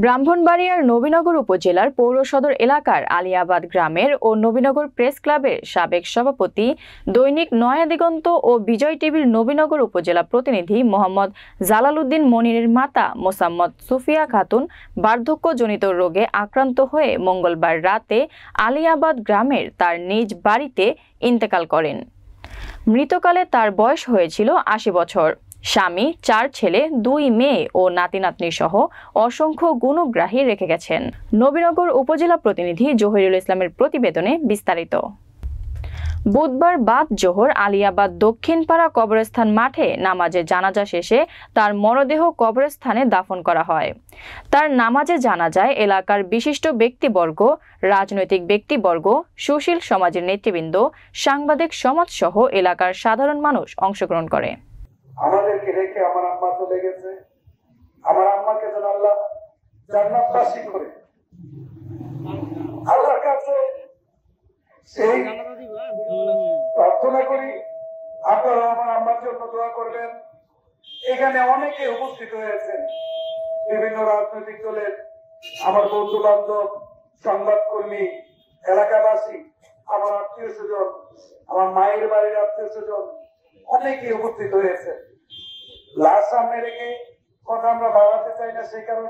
ব্রাহ্মণবাড়িয়ার নবীনগর উপজেলার পৌর সদর এলাকার আলিয়াবাদ গ্রামের ও নবীনগর প্রেস ক্লাবের সাবেক সভাপতি, দৈনিক নয়া দিগন্ত ও বিজয় টিভির নবীনগর উপজেলা প্রতিনিধি মোহাম্মদ জালাল উদ্দিন মনিরের মাতা মোসাম্মদ সুফিয়া খাতুন বার্ধক্যজনিত রোগে আক্রান্ত হয়ে মঙ্গলবার রাতে আলিয়াবাদ গ্রামের তার নিজ বাড়িতে ইন্তেকাল করেন। মৃতকালে তার বয়স হয়েছিল ৮০ বছর। স্বামী, ৪ ছেলে, ২ মেয়ে ও নাতি নাতনি সহ অসংখ্য গুণগ্রাহী রেখে গেছেন। নবীনগর উপজেলা প্রতিনিধি জহিরুল ইসলামের প্রতিবেদনে বিস্তারিত। বুধবার বাদ জোহর আলিয়াবাদ দক্ষিণপাড়া কবরস্থান মাঠে নামাজে জানাজা শেষে তার মরদেহ কবরস্থানে দাফন করা হয়। তার নামাজে জানাজায় এলাকার বিশিষ্ট ব্যক্তিবর্গ, রাজনৈতিক ব্যক্তিবর্গ, সুশীল সমাজের নেতৃবৃন্দ, সাংবাদিক সমাজ সহ এলাকার সাধারণ মানুষ অংশগ্রহণ করে। আমাদেরকে রেখে আমার আম্মা চলে গেছে। আমার আম্মাকে যেন আল্লাহ জান্নাতবাসী করে। আল্লাহর কাছে সেই প্রার্থনা করি, আপনারা আমার আম্মার জন্য দোয়া করবেন। এখানে অনেকে উপস্থিত হয়েছেন, বিভিন্ন রাজনৈতিক দলের আমার বন্ধু বান্ধব, সংবাদকর্মী, এলাকাবাসী, আমার আত্মীয় স্বজন, আমার মায়ের বাড়ির আত্মীয় স্বজন, অনেকে উপস্থিত হয়েছে। লাশ সামনে রেখে কথা আমরা বাড়াতে চাই না, সেই কারণে